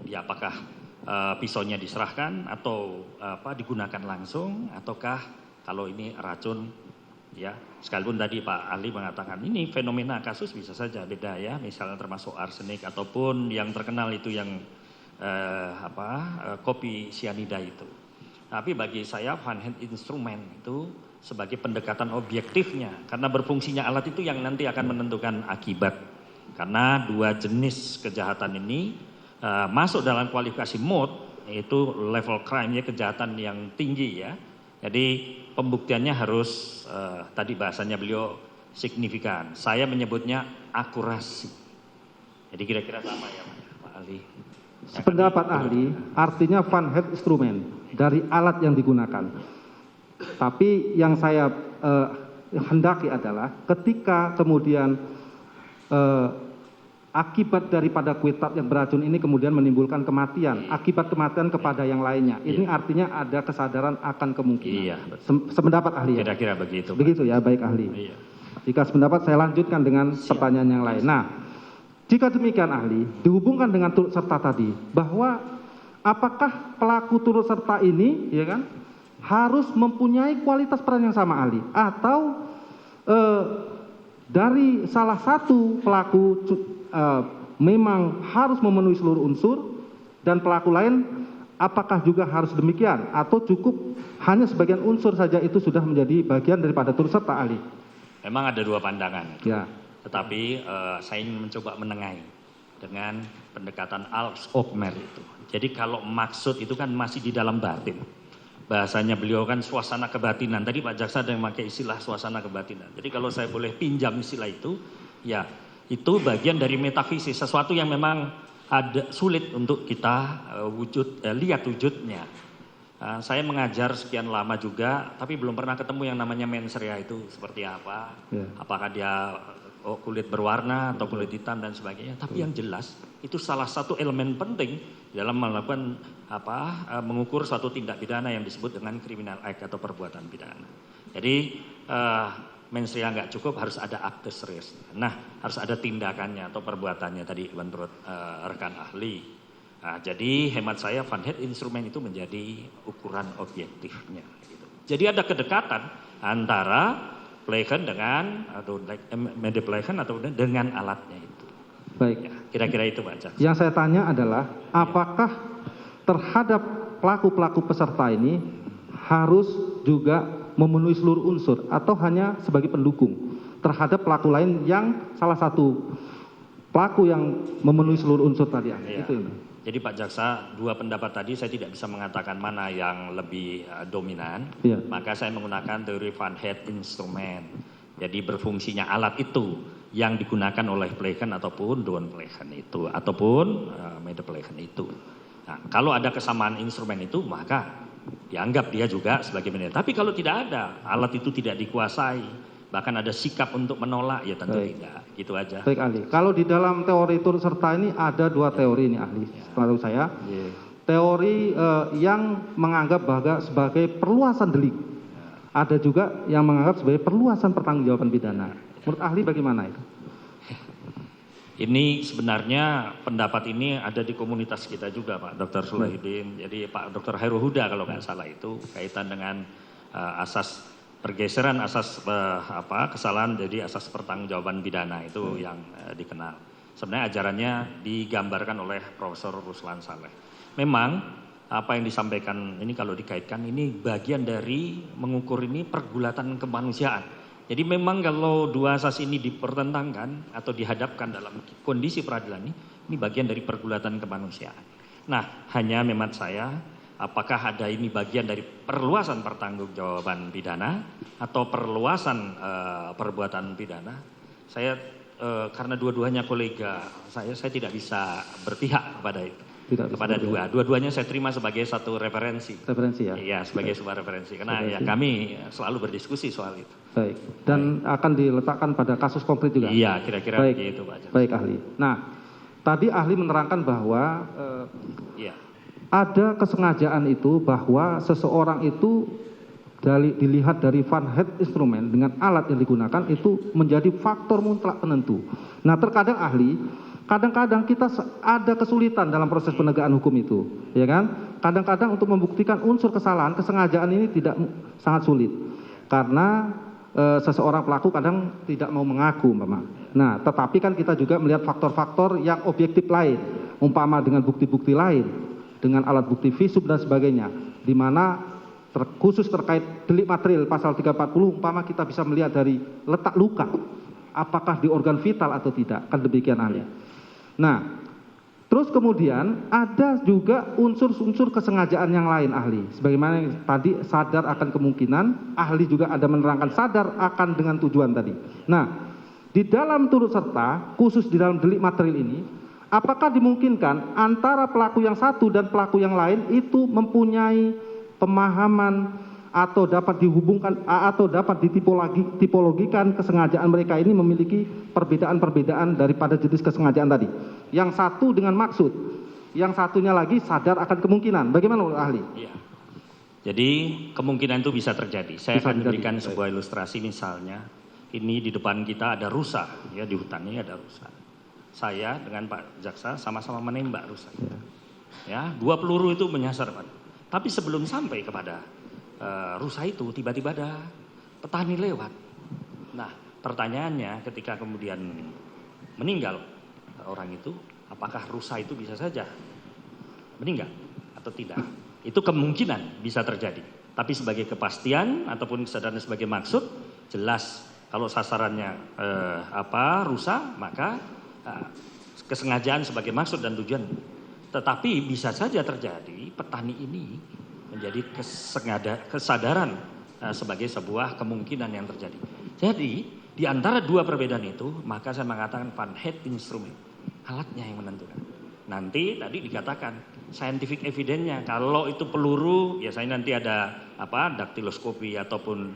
Ya apakah pisaunya diserahkan atau digunakan langsung, ataukah kalau ini racun, ya sekalipun tadi Pak ahli mengatakan ini fenomena kasus bisa saja beda ya, misalnya termasuk arsenik ataupun yang terkenal itu yang kopi sianida itu. Tapi bagi saya Van Het instrumen itu sebagai pendekatan objektifnya, karena berfungsinya alat itu yang nanti akan menentukan akibat. Karena dua jenis kejahatan ini masuk dalam kualifikasi mode, yaitu level crime ya, kejahatan yang tinggi ya. Jadi pembuktiannya harus tadi bahasanya beliau signifikan. Saya menyebutnya akurasi. Jadi kira-kira sama ya Pak ahli. Sependapat ahli, artinya Van Het instrumen dari alat yang digunakan. Tapi yang saya hendaki adalah ketika kemudian akibat daripada kuitat yang beracun ini kemudian menimbulkan kematian, akibat kematian kepada yang lainnya. Ini artinya ada kesadaran akan kemungkinan. Iya. Sependapat ahli ya? Kira-kira begitu. Begitu ya, baik ahli. Iya. Jika sependapat saya lanjutkan dengan pertanyaan yang lain. Nah, jika demikian ahli, dihubungkan dengan turut serta tadi, bahwa apakah pelaku turut serta ini, ya kan, harus mempunyai kualitas peran yang sama ahli, atau dari salah satu pelaku memang harus memenuhi seluruh unsur dan pelaku lain apakah juga harus demikian atau cukup hanya sebagian unsur saja itu sudah menjadi bagian daripada turut serta ahli? Memang ada dua pandangan. Ya. Tetapi saya ingin mencoba menengahi dengan pendekatan Alps-Ockmer itu. Jadi kalau maksud itu kan masih di dalam batin. Bahasanya beliau kan suasana kebatinan. Tadi Pak Jaksa ada yang memakai istilah suasana kebatinan. Jadi kalau saya boleh pinjam istilah itu, ya itu bagian dari metafisis. Sesuatu yang memang ada sulit untuk kita lihat wujudnya. Saya mengajar sekian lama juga, tapi belum pernah ketemu yang namanya mens rea itu seperti apa. Ya. Apakah dia kulit berwarna atau kulit hitam dan sebagainya. Tapi yang jelas itu salah satu elemen penting dalam melakukan mengukur suatu tindak pidana yang disebut dengan criminal act atau perbuatan pidana. Jadi mens rea nggak cukup, harus ada actus reus. Nah, harus ada tindakannya atau perbuatannya tadi menurut rekan ahli. Nah, jadi hemat saya Van Het instrumen itu menjadi ukuran objektifnya. Gitu. Jadi ada kedekatan antara plegen dengan atau medeplegen atau dengan alatnya itu. Baik. Ya, kira-kira itu Pak Jaksa. Yang saya tanya adalah apakah terhadap pelaku-pelaku peserta ini harus juga memenuhi seluruh unsur atau hanya sebagai pendukung terhadap pelaku lain yang salah satu pelaku yang memenuhi seluruh unsur tadi. Ya. Itu. Jadi Pak Jaksa, dua pendapat tadi saya tidak bisa mengatakan mana yang lebih dominan. Ya. Maka saya menggunakan teori Van Het instrumen. Jadi berfungsinya alat itu yang digunakan oleh plegen ataupun downplegen itu ataupun medeplegen itu. Nah, kalau ada kesamaan instrumen itu maka dianggap dia juga sebagai media. Tapi kalau tidak ada, alat itu tidak dikuasai, bahkan ada sikap untuk menolak, ya tentu tidak. Gitu aja. Baik ahli. Kalau di dalam teori turut serta ini ada dua teori ini ahli. Setahu saya, teori yang menganggap bahwa sebagai perluasan delik. Ada juga yang menganggap sebagai perluasan pertanggungjawaban pidana. Menurut ahli bagaimana itu? Ini sebenarnya pendapat ini ada di komunitas kita juga Pak Dr. Sulaihuddin. Jadi Pak Dr. Hairul Huda kalau nggak salah itu kaitan dengan asas pergeseran asas kesalahan jadi asas pertanggungjawaban pidana itu yang dikenal. Sebenarnya ajarannya digambarkan oleh Profesor Ruslan Saleh. Memang apa yang disampaikan ini kalau dikaitkan ini bagian dari mengukur ini pergulatan kemanusiaan. Jadi memang kalau dua asas ini dipertentangkan atau dihadapkan dalam kondisi peradilan ini bagian dari pergulatan kemanusiaan. Nah, hanya memang saya, apakah ada ini bagian dari perluasan pertanggungjawaban pidana atau perluasan perbuatan pidana? Saya karena dua-duanya kolega, saya tidak bisa berpihak kepada itu. Kepada dua-duanya saya terima sebagai satu referensi. Referensi ya? Iya, sebagai sebuah referensi. Karena ya kami selalu berdiskusi soal itu. Baik. Dan akan diletakkan pada kasus konkret juga? Iya, kira-kira begitu Pak. Baik ahli. Nah, tadi ahli menerangkan bahwa ada kesengajaan itu bahwa seseorang itu dilihat dari Van Het instrumen dengan alat yang digunakan itu menjadi faktor mutlak penentu. Nah, terkadang ahli kadang-kadang kita ada kesulitan dalam proses penegakan hukum itu, ya kan? Kadang-kadang untuk membuktikan unsur kesalahan, kesengajaan ini sangat sulit, karena seseorang pelaku kadang tidak mau mengaku, umpama. Nah, tetapi kan kita juga melihat faktor-faktor yang objektif lain, umpama dengan bukti-bukti lain, dengan alat bukti visum dan sebagainya, di mana khusus terkait delik material pasal 340, umpama kita bisa melihat dari letak luka, apakah di organ vital atau tidak, kan demikian ahli. Nah, terus kemudian ada juga unsur-unsur kesengajaan yang lain ahli. Sebagaimana yang tadi sadar akan kemungkinan, ahli juga ada menerangkan sadar akan dengan tujuan tadi. Nah, di dalam turut serta, khusus di dalam delik material ini, apakah dimungkinkan antara pelaku yang satu dan pelaku yang lain itu mempunyai pemahaman atau dapat dihubungkan atau dapat ditipologikan kesengajaan mereka ini memiliki perbedaan-perbedaan daripada jenis kesengajaan tadi. Yang satu dengan maksud, yang satunya lagi sadar akan kemungkinan. Bagaimana menurut ahli? Ya. Jadi kemungkinan itu bisa terjadi. Saya Bisa akan terjadi. berikan sebuah ilustrasi, misalnya ini di depan kita ada rusa, ya, di hutan ini ada rusa. Saya dengan Pak Jaksa sama-sama menembak rusa. Ya, 2 peluru itu menyasar, Pak. Tapi sebelum sampai kepada rusa itu, tiba-tiba ada petani lewat. Nah, pertanyaannya ketika kemudian meninggal orang itu, apakah rusa itu bisa saja meninggal atau tidak? Itu kemungkinan bisa terjadi. Tapi sebagai kepastian ataupun kesadaran sebagai maksud, jelas kalau sasarannya rusa, maka kesengajaan sebagai maksud dan tujuan. Tetapi bisa saja terjadi petani ini menjadi kesadaran sebagai sebuah kemungkinan yang terjadi. Jadi di antara dua perbedaan itu, maka saya mengatakan Van Het instrumen, alatnya yang menentukan. Nanti tadi dikatakan scientific evidence-nya, kalau itu peluru, ya saya nanti ada daktiloskopi ataupun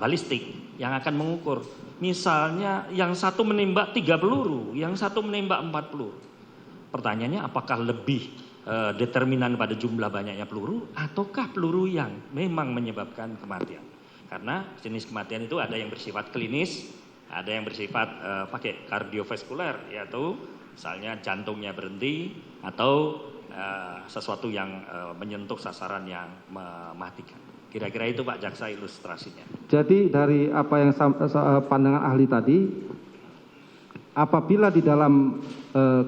balistik yang akan mengukur. Misalnya yang satu menembak 3 peluru, yang satu menembak 4 peluru. Pertanyaannya, apakah lebih determinan pada jumlah banyaknya peluru ataukah peluru yang memang menyebabkan kematian? Karena jenis kematian itu ada yang bersifat klinis, ada yang bersifat pakai kardiovaskuler, yaitu misalnya jantungnya berhenti atau sesuatu yang menyentuh sasaran yang mematikan. Kira-kira itu Pak Jaksa ilustrasinya. Jadi dari apa yang pandangan ahli tadi, apabila di dalam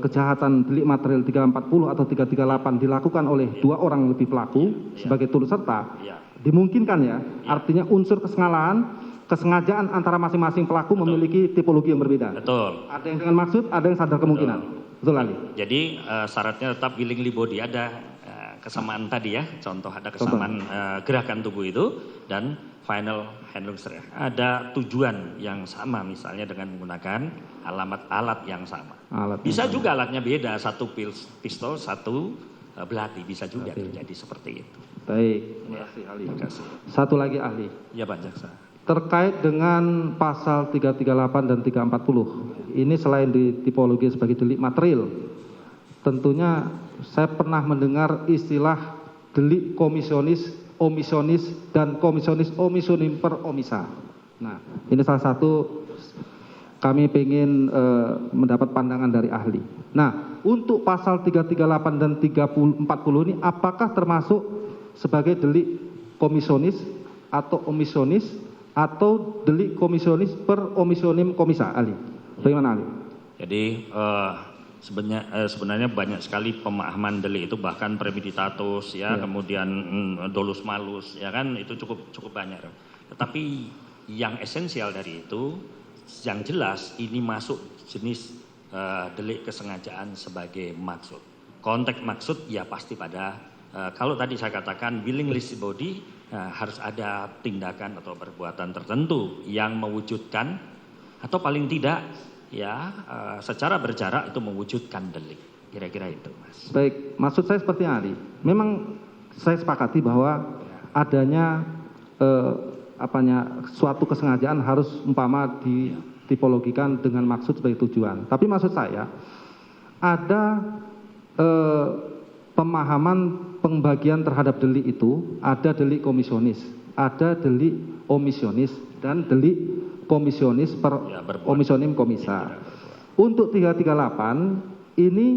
kejahatan delik material 340 atau 338 dilakukan oleh 2 orang lebih pelaku sebagai turut serta, dimungkinkan ya, artinya unsur kesengajaan antara masing-masing pelaku memiliki tipologi yang berbeda. Betul. Ada yang dengan maksud, ada yang sadar kemungkinan. Betul Ali. Jadi syaratnya tetap willingly body, ada kesamaan tadi ya, contoh ada kesamaan gerakan tubuh itu dan final handling strength. Ada tujuan yang sama, misalnya dengan menggunakan alat yang sama. Bisa juga alatnya beda, satu pistol, satu belati, bisa juga terjadi seperti itu. Baik, terima kasih ahli. Terima kasih. Satu lagi ahli. Ya Pak Jaksa. Terkait dengan pasal 338 dan 340, ini selain di tipologi sebagai delik material, tentunya saya pernah mendengar istilah delik komisionis, omisionis, dan komisionis omisionim per omisa. Nah, ini salah satu kami ingin mendapat pandangan dari ahli. Nah, untuk pasal 338 dan 340 ini apakah termasuk sebagai delik komisionis atau omisionis atau delik komisionis per omisionim komisa, ahli? Bagaimana ahli? Jadi sebenarnya banyak sekali pemahaman delik itu, bahkan premeditatus ya, kemudian dolus malus ya kan, itu cukup banyak. Tetapi yang esensial dari itu, yang jelas ini masuk jenis delik kesengajaan sebagai maksud. Konteks maksud ya pasti pada kalau tadi saya katakan willingly body, harus ada tindakan atau perbuatan tertentu yang mewujudkan atau paling tidak ya secara berjarak itu mewujudkan delik. Kira-kira itu Mas. Baik, maksud saya seperti ahli. Memang saya sepakati bahwa adanya suatu kesengajaan harus umpama ditipologikan dengan maksud sebagai tujuan. Tapi maksud saya ada pemahaman pembagian terhadap delik itu, ada delik komisionis, ada delik omisionis, dan delik komisionis per omisionim komisa. untuk 338 ini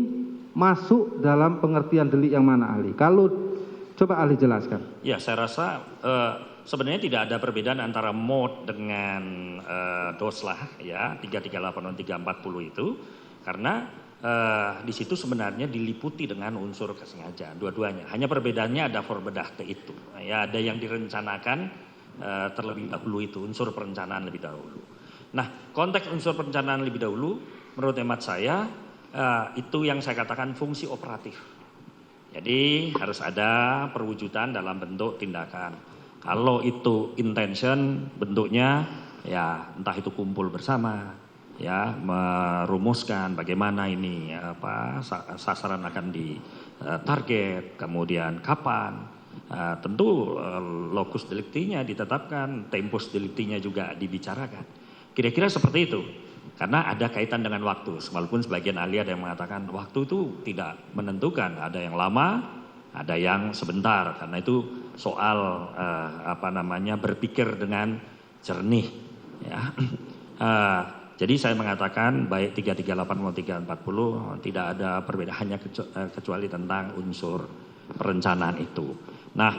masuk dalam pengertian delik yang mana, ahli? Kalau coba ahli jelaskan. Ya, saya rasa sebenarnya tidak ada perbedaan antara mode dengan doslah ya 338 dan 340 itu, karena di situ sebenarnya diliputi dengan unsur kesengajaan dua-duanya. Hanya perbedaannya ada Vorbedachte itu. Ya, ada yang direncanakan terlebih dahulu itu, unsur perencanaan lebih dahulu. Nah, konteks unsur perencanaan lebih dahulu menurut hemat saya itu yang saya katakan fungsi operatif. Jadi harus ada perwujudan dalam bentuk tindakan. Kalau itu intention bentuknya ya entah itu kumpul bersama, ya merumuskan bagaimana ini sasaran akan ditarget, kemudian kapan, tentu locus delictinya ditetapkan, tempus delictinya juga dibicarakan. Kira-kira seperti itu, karena ada kaitan dengan waktu. Walaupun sebagian ahli ada yang mengatakan waktu itu tidak menentukan, ada yang lama, ada yang sebentar, karena itu soal berpikir dengan jernih, ya. Jadi saya mengatakan baik 338 maupun 340 tidak ada perbedaan, hanya kecuali tentang unsur perencanaan itu. Nah,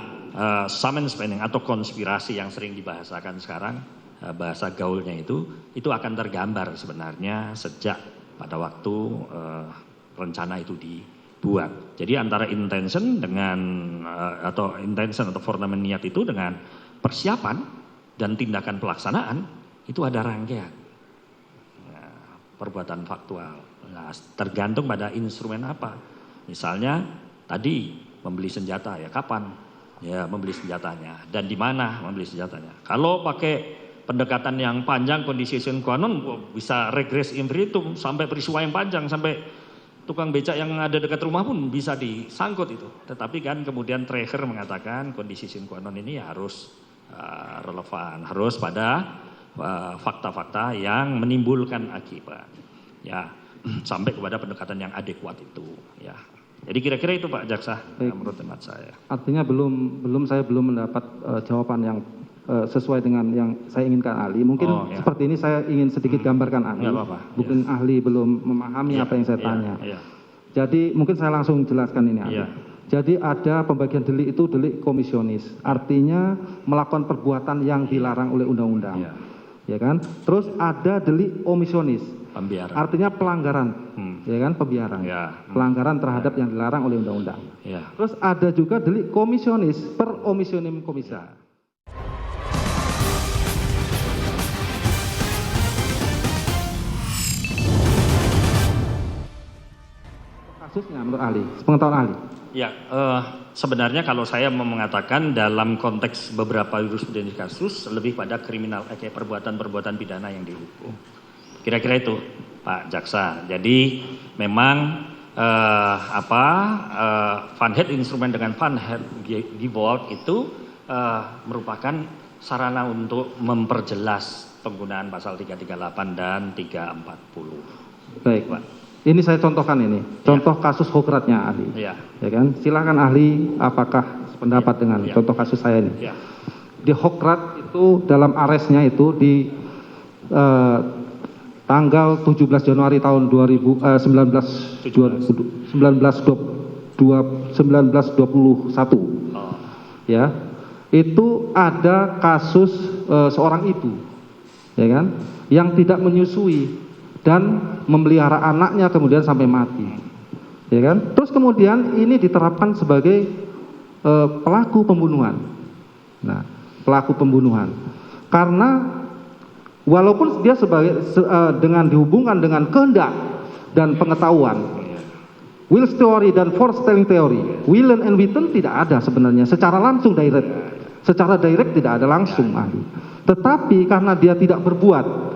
Samenspanning atau konspirasi yang sering dibahasakan sekarang, bahasa gaulnya itu akan tergambar sebenarnya sejak pada waktu rencana itu dibuat. Jadi antara intention dengan atau intention atau forenamen niat itu dengan persiapan dan tindakan pelaksanaan itu ada rangkaian. Perbuatan faktual. Nah, tergantung pada instrumen apa. Misalnya tadi membeli senjata, ya kapan ya membeli senjatanya dan di mana membeli senjatanya. Kalau pakai pendekatan yang panjang, condition qua non, bisa regres infinitum sampai peristiwa yang panjang, sampai tukang becak yang ada dekat rumah pun bisa disangkut itu. Tetapi kan kemudian Treger mengatakan condition qua non ini harus relevan, harus pada fakta-fakta yang menimbulkan akibat, ya sampai kepada pendekatan yang adekuat itu, ya. Jadi kira-kira itu Pak Jaksa, menurut hemat saya. Artinya saya belum mendapat jawaban yang sesuai dengan yang saya inginkan ahli. Mungkin seperti ini saya ingin sedikit gambarkan ahli. Mungkin ahli belum memahami apa yang saya tanya. Jadi mungkin saya langsung jelaskan ini ahli. Jadi ada pembagian delik itu delik komisionis, artinya melakukan perbuatan yang dilarang oleh undang-undang. Ya kan? Terus ada delik omisionis, pembiaran. Artinya pelanggaran, ya kan, pembiaran, pelanggaran terhadap yang dilarang oleh undang-undang. Terus ada juga delik komisionis per omissionem commissa. Kasusnya menurut ahli, sepengetahuan ahli. Ya, sebenarnya kalau saya mau mengatakan dalam konteks beberapa jurisprudensi kasus lebih pada kriminal, kayak perbuatan-perbuatan pidana yang dihukum. Kira-kira itu, Pak Jaksa. Jadi memang Van Het instrumen dengan Van Het Gevolg itu merupakan sarana untuk memperjelas penggunaan pasal 338 dan 340. Baik, Pak. Ini saya contohkan ini, contoh kasus Hokratnya ahli, ya kan? Silakan ahli, apakah sependapat dengan contoh kasus saya ini? Di Hokrat itu dalam aresnya itu di tanggal 17 Januari tahun 1921, ya, itu ada kasus seorang ibu, ya kan, yang tidak menyusui dan memelihara anaknya kemudian sampai mati, ya kan? Terus kemudian ini diterapkan sebagai pelaku pembunuhan. Nah, pelaku pembunuhan, karena walaupun dia sebagai dengan dihubungkan dengan kehendak dan pengetahuan, will theory dan foretelling theory, willen and witten tidak ada sebenarnya secara langsung direct, secara direct tidak ada langsung ahli. Tetapi karena dia tidak berbuat.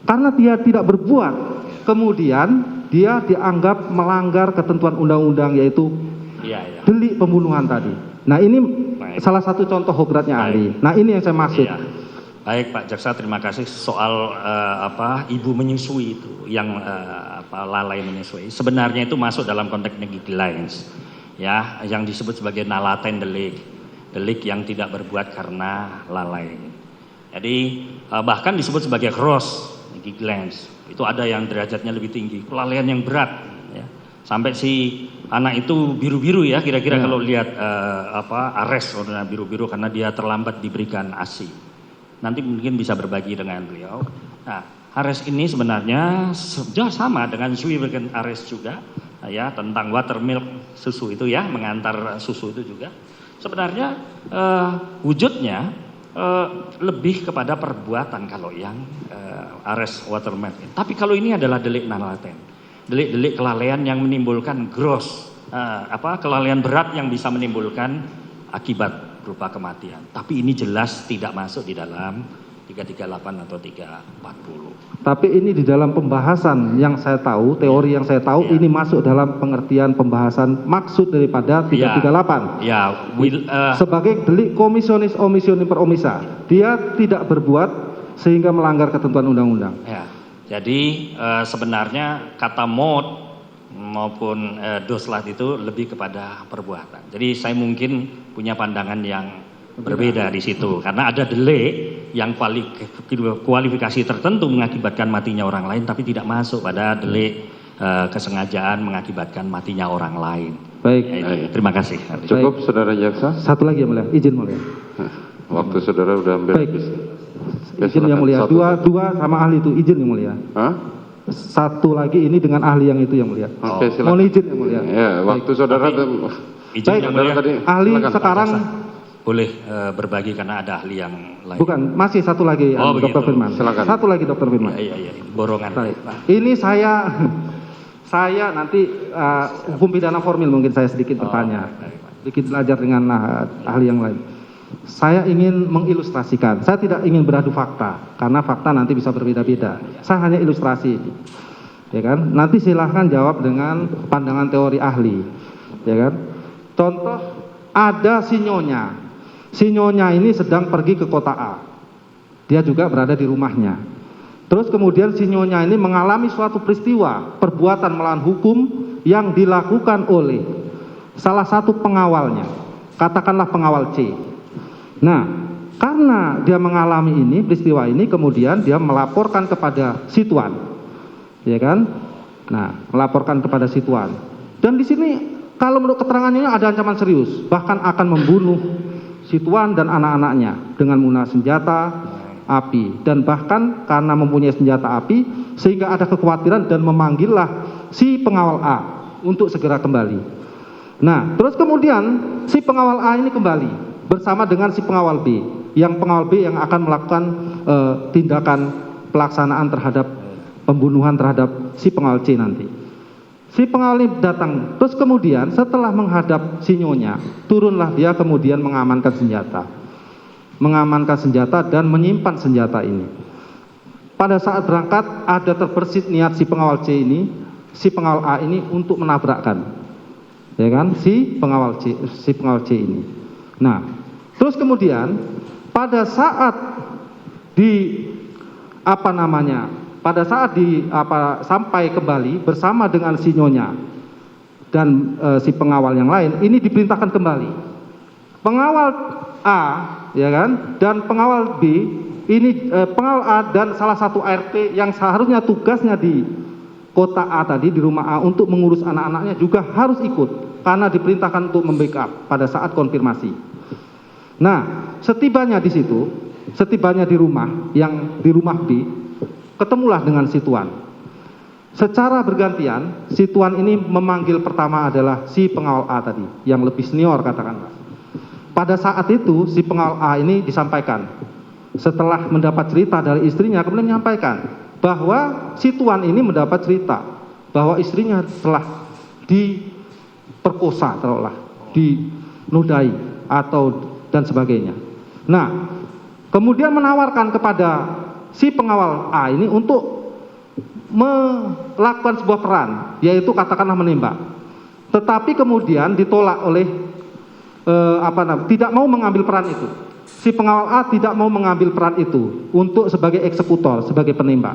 Karena dia tidak berbuat, kemudian dia dianggap melanggar ketentuan undang-undang, yaitu delik pembunuhan tadi. Nah, ini salah satu contoh Hokratnya ahli. Nah, ini yang saya maksud. Baik Pak Jaksa, terima kasih soal ibu menyusui itu, yang lalai menyusui. Sebenarnya itu masuk dalam konteks negligence, ya, yang disebut sebagai nalaten delik, delik yang tidak berbuat karena lalai. Jadi bahkan disebut sebagai gross, sneaky glance. Itu ada yang derajatnya lebih tinggi, kelalaian yang berat, ya. Sampai si anak itu biru-biru ya, kira-kira kalau lihat arrest warna biru-biru karena dia terlambat diberikan ASI. Nanti mungkin bisa berbagi dengan beliau. Nah, arrest ini sebenarnya sama dengan Swivelgen arrest juga, ya, tentang watermilk susu itu ya, mengantar susu itu juga. Sebenarnya wujudnya lebih kepada perbuatan kalau yang arrest watermilk. Tapi kalau ini adalah delik non laten, delik kelalaian yang menimbulkan gross, kelalaian berat yang bisa menimbulkan akibat berupa kematian. Tapi ini jelas tidak masuk di dalam 338 atau 340. Tapi ini di dalam pembahasan yang saya tahu, teori yang saya tahu, ini masuk dalam pengertian pembahasan maksud daripada 338. Sebagai delik komisionis omisionis per omissa, dia tidak berbuat sehingga melanggar ketentuan undang-undang. Ya, jadi sebenarnya kata mod maupun doslat itu lebih kepada perbuatan. Jadi saya mungkin punya pandangan yang berbeda di situ karena ada delik yang kualifikasi tertentu mengakibatkan matinya orang lain tapi tidak masuk pada delik kesengajaan mengakibatkan matinya orang lain. Baik. Ya, terima kasih. Cukup. Baik. Saudara jaksa. Satu lagi yang mulia, izin mulia. Waktu saudara udah hampir habis. Izin yang mulia. Dua sama ahli itu izin yang mulia. Hah? Satu lagi ini dengan ahli yang itu yang mulia. Oke, silakan. Mohon izin yang mulia. Ya, waktu saudara izin yang mulia. Ahli silakan, sekarang boleh berbagi karena ada ahli yang lain. Bukan, masih satu lagi Dr. Firman. Silakan. Satu lagi Dr. Firman. Iya, borongan. Baik. Ini saya nanti hukum pidana formil mungkin saya sedikit bertanya. Sedikit belajar dengan ahli yang lain. Saya ingin mengilustrasikan. Saya tidak ingin beradu fakta karena fakta nanti bisa berbeda-beda. Saya hanya ilustrasi. Ya kan? Nanti silahkan jawab dengan pandangan teori ahli. Ya kan? Contoh ada sinyonya. Sinyonya ini sedang pergi ke kota A. Dia juga berada di rumahnya. Terus kemudian sinyonya ini mengalami suatu peristiwa perbuatan melawan hukum yang dilakukan oleh salah satu pengawalnya. Katakanlah pengawal C. Nah, karena dia mengalami ini peristiwa ini kemudian dia melaporkan kepada si tuan. Ya kan? Nah, melaporkan kepada si tuan. Dan di sini kalau menurut keterangannya ada ancaman serius, bahkan akan membunuh si tuan dan anak-anaknya dengan menggunakan senjata api dan bahkan karena mempunyai senjata api sehingga ada kekhawatiran dan memanggillah si pengawal A untuk segera kembali. Nah, terus kemudian si pengawal A ini kembali bersama dengan si pengawal B, yang pengawal B yang akan melakukan tindakan pelaksanaan terhadap pembunuhan terhadap si pengawal C nanti. Si pengawal ini datang, terus kemudian setelah menghadap sinyonya, turunlah dia kemudian mengamankan senjata dan menyimpan senjata ini. Pada saat berangkat ada terbersit niat si pengawal C ini, si pengawal A ini untuk menabrakkan, ya kan, si pengawal C ini. Nah, terus kemudian pada saat sampai kembali bersama dengan si nyonya dan si pengawal yang lain ini diperintahkan kembali. Pengawal A, ya kan, dan pengawal B ini pengawal A dan salah satu ART yang seharusnya tugasnya di kota A tadi di rumah A untuk mengurus anak-anaknya juga harus ikut karena diperintahkan untuk membackup pada saat konfirmasi. Nah, setibanya di situ, setibanya di rumah yang di rumah B, ketemulah dengan si tuan. Secara bergantian, si tuan ini memanggil pertama adalah si pengawal A tadi, yang lebih senior katakanlah. Pada saat itu, si pengawal A ini disampaikan. Setelah mendapat cerita dari istrinya, kemudian menyampaikan bahwa si tuan ini mendapat cerita bahwa istrinya telah diperkosa, telah dinodai atau dan sebagainya. Nah, kemudian menawarkan kepada si pengawal A ini untuk melakukan sebuah peran, yaitu katakanlah menembak. Tetapi kemudian ditolak oleh tidak mau mengambil peran itu. Si pengawal A tidak mau mengambil peran itu untuk sebagai eksekutor, sebagai penembak.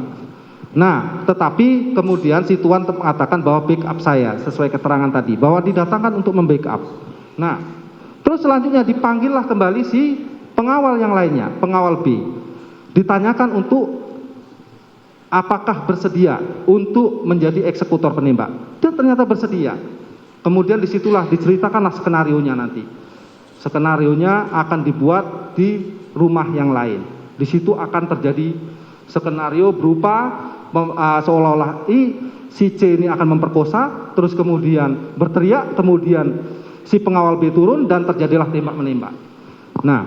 Nah, tetapi kemudian si tuan mengatakan bahwa backup saya sesuai keterangan tadi, bahwa didatangkan untuk membackup. Nah, terus selanjutnya dipanggillah kembali si pengawal yang lainnya, pengawal B. Ditanyakan untuk apakah bersedia untuk menjadi eksekutor penembak? Dan ternyata bersedia. Kemudian disitulah diceritakanlah skenarionya nanti. Skenarionya akan dibuat di rumah yang lain. Di situ akan terjadi skenario berupa seolah-olah si C ini akan memperkosa, terus kemudian berteriak, kemudian si pengawal B turun dan terjadilah tembak-menembak. Nah,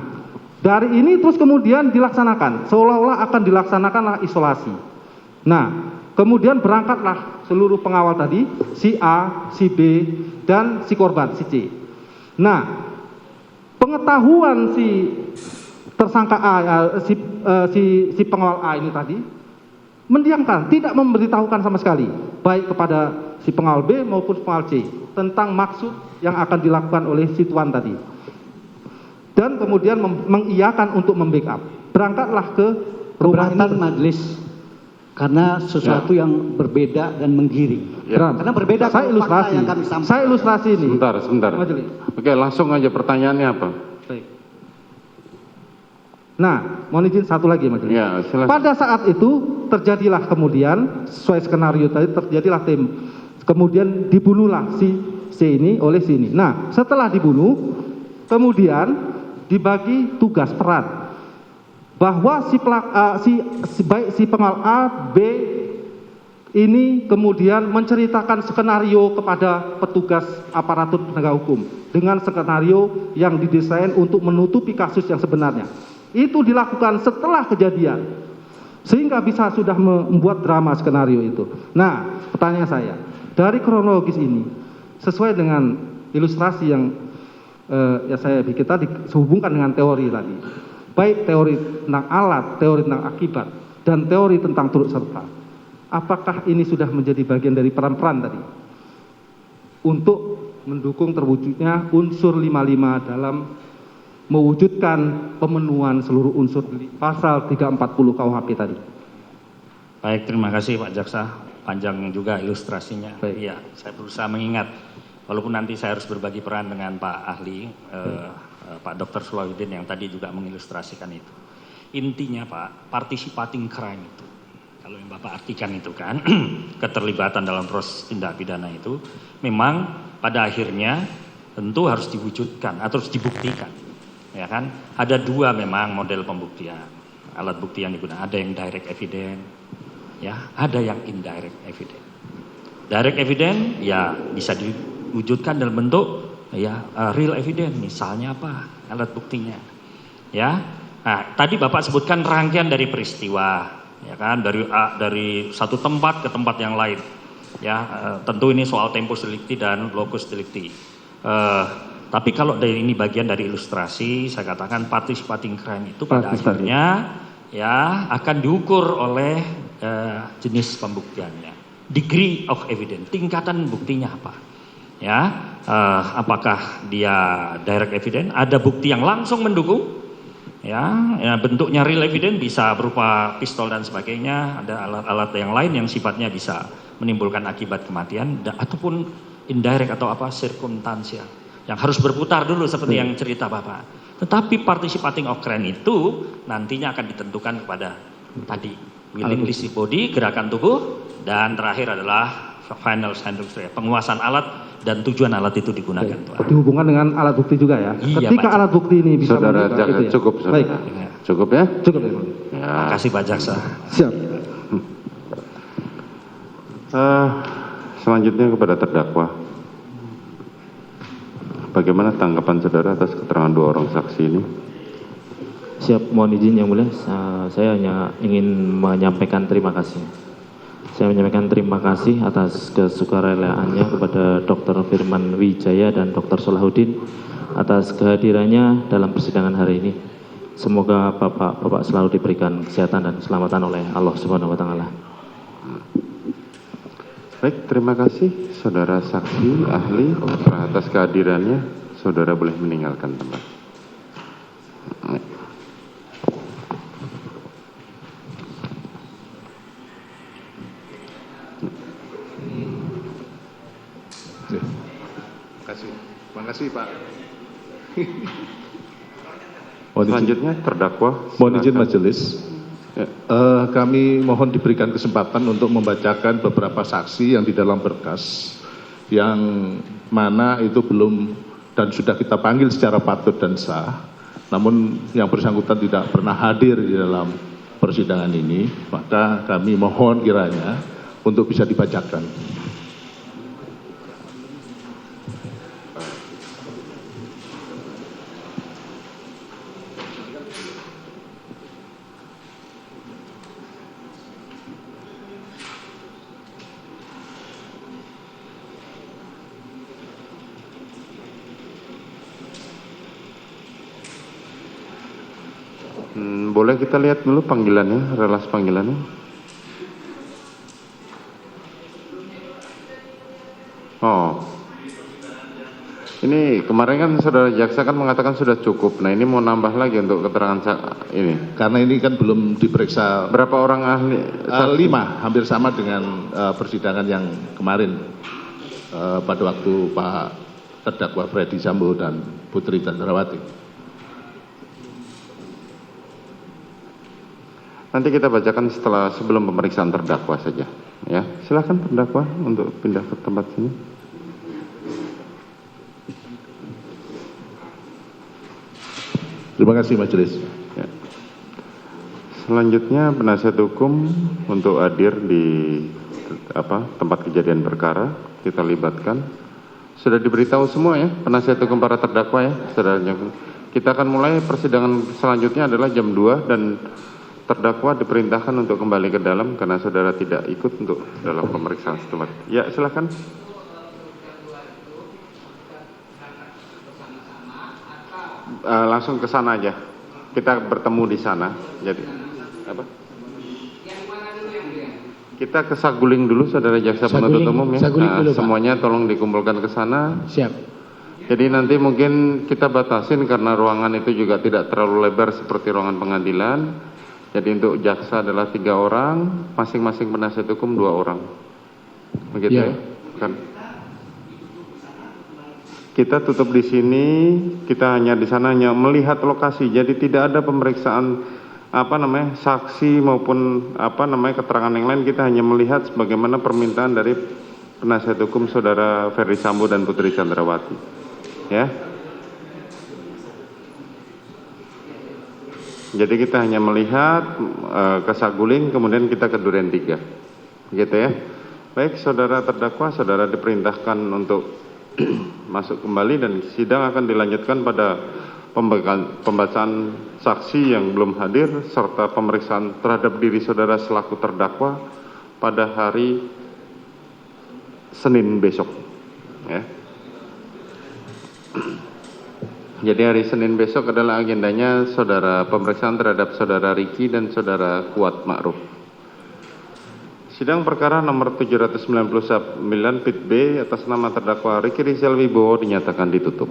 dari ini terus kemudian dilaksanakan, seolah-olah akan dilaksanakanlah isolasi. Nah, kemudian berangkatlah seluruh pengawal tadi, si A, si B, dan si korban, si C. Nah, pengetahuan si tersangka A, si pengawal A ini tadi, mendiamkan, tidak memberitahukan sama sekali, baik kepada si pengawal B maupun pengawal C, tentang maksud yang akan dilakukan oleh si tuan tadi. Dan kemudian mengiyakan untuk membackup. Berangkatlah ke rumah Keberatan ini. majelis karena sesuatu yang berbeda dan menggiring. Ya. Karena berbeda Saya dengan fakta ilustrasi. yang kami sampaikan. Saya ilustrasi ini. Sebentar. Majelis. Oke, langsung aja pertanyaannya apa? Baik. Nah, mohon izin satu lagi majelis. Ya, silakan. Pada saat itu terjadilah kemudian sesuai skenario tadi terjadilah kemudian dibunuhlah si C ini oleh si ini. Nah, setelah dibunuh kemudian dibagi tugas peran bahwa baik si pengawal A, B ini kemudian menceritakan skenario kepada petugas aparatur penegak hukum dengan skenario yang didesain untuk menutupi kasus yang sebenarnya. Itu dilakukan setelah kejadian sehingga bisa sudah membuat drama skenario itu. Nah, pertanyaan saya, dari kronologis ini sesuai dengan ilustrasi yang ya saya bikin tadi sehubungkan dengan teori tadi, baik teori tentang alat, teori tentang akibat, dan teori tentang turut serta. Apakah ini sudah menjadi bagian dari peran-peran tadi untuk mendukung terwujudnya unsur 55 dalam mewujudkan pemenuhan seluruh unsur pasal 340 KUHP tadi? Baik, terima kasih Pak Jaksa. Panjang juga ilustrasinya. Baik. Iya, saya berusaha mengingat. Walaupun nanti saya harus berbagi peran dengan Pak Ahli, Pak Dr. Sulahuddin yang tadi juga mengilustrasikan itu. Intinya Pak, participating crime itu, kalau yang Bapak artikan itu kan, keterlibatan dalam proses tindak pidana itu, memang pada akhirnya tentu harus diwujudkan atau harus dibuktikan. Ya kan? Ada dua memang model pembuktian, alat bukti yang digunakan. Ada yang direct evidence, ya, ada yang indirect evidence. Direct evidence ya bisa diwujudkan dalam bentuk ya real evidence, misalnya apa alat buktinya, ya. Nah, tadi Bapak sebutkan rangkaian dari peristiwa, ya kan, dari satu tempat ke tempat yang lain, ya. Tentu ini soal tempus delicti dan locus delicti. Tapi kalau dari ini bagian dari ilustrasi, saya katakan participating crime itu pada akhirnya ya akan diukur oleh jenis pembuktiannya, degree of evidence, tingkatan buktinya apa, ya. Apakah dia direct evidence, ada bukti yang langsung mendukung, ya bentuknya real evidence bisa berupa pistol dan sebagainya, ada alat-alat yang lain yang sifatnya bisa menimbulkan akibat kematian, ataupun indirect atau apa circumstantial yang harus berputar dulu seperti yang cerita Bapak. Tetapi participating of crime itu nantinya akan ditentukan kepada tadi willingness body, gerakan tubuh, dan terakhir adalah final scientific, penguasaan alat dan tujuan alat itu digunakan. Tuan. Dihubungkan dengan alat bukti juga ya. Iya, Ketika Pak. alat bukti ini bisa Saudara menunjukkan Jaksa, itu ya. cukup saudara. Baik, Cukup ya? cukup ya. Ya. Terima kasih Pak Jaksa. Siap. Selanjutnya kepada terdakwa. Bagaimana tanggapan saudara atas keterangan dua orang saksi ini? Siap, mohon izin yang mulia, saya hanya ingin menyampaikan terima kasih. Saya menyampaikan terima kasih atas kesukarelaannya kepada Dr. Firman Wijaya dan Dr. Solahuddin atas kehadirannya dalam persidangan hari ini. Semoga Bapak selalu diberikan kesehatan dan keselamatan oleh Allah Subhanahu wa taala. Baik, terima kasih saudara saksi ahli atas kehadirannya. Saudara boleh meninggalkan tempat. Terima kasih Pak. Selanjutnya terdakwa. Mohon izin silakan. majelis. Kami mohon diberikan kesempatan untuk membacakan beberapa saksi yang di dalam berkas, yang mana itu belum dan sudah kita panggil secara patut dan sah, namun yang bersangkutan tidak pernah hadir di dalam persidangan ini, maka kami mohon kiranya untuk bisa dibacakan. Boleh kita lihat dulu panggilannya, relas panggilannya. Oh, ini kemarin kan saudara jaksa kan mengatakan sudah cukup. Nah ini mau nambah lagi untuk keterangan ini. Karena ini kan belum diperiksa. Berapa orang ahli? 5, hampir sama dengan persidangan yang kemarin pada waktu Pak terdakwa Freddy Sambo dan Putri Candrawati. Nanti kita bacakan sebelum pemeriksaan terdakwa saja. Ya, silakan terdakwa untuk pindah ke tempat sini. Terima kasih majelis. Ya. Selanjutnya penasihat hukum untuk hadir di tempat kejadian perkara kita libatkan. Sudah diberitahu semua ya penasihat hukum para terdakwa ya. Kita akan mulai persidangan selanjutnya adalah jam 2 dan terdakwa diperintahkan untuk kembali ke dalam karena saudara tidak ikut untuk dalam pemeriksaan setempat. Ya, silakan. Langsung ke sana aja. Kita bertemu di sana. Jadi apa? Kita ke Saguling dulu, saudara jaksa penuntut umum ya. Semuanya tolong dikumpulkan ke sana. Siap. Jadi nanti mungkin kita batasin karena ruangan itu juga tidak terlalu lebar seperti ruangan pengadilan. Jadi untuk jaksa adalah 3 orang, masing-masing penasihat hukum 2 orang. Begitu ya? Kan. Kita tutup di sini, kita hanya di sana hanya melihat lokasi. Jadi tidak ada pemeriksaan saksi maupun keterangan yang lain. Kita hanya melihat sebagaimana permintaan dari penasihat hukum saudara Ferdy Sambo dan Putri Candrawati. Ya. Jadi kita hanya melihat ke Saguling, kemudian kita ke Duren 3. Gitu ya. Baik, saudara terdakwa, saudara diperintahkan untuk masuk kembali dan sidang akan dilanjutkan pada pembacaan saksi yang belum hadir serta pemeriksaan terhadap diri saudara selaku terdakwa pada hari Senin besok. Ya. Jadi hari Senin besok adalah agendanya pemeriksaan terhadap saudara Riki dan saudara Kuat Ma'ruf. Sidang perkara nomor 799 Pit B atas nama terdakwa Riki Rizal Wibowo dinyatakan ditutup.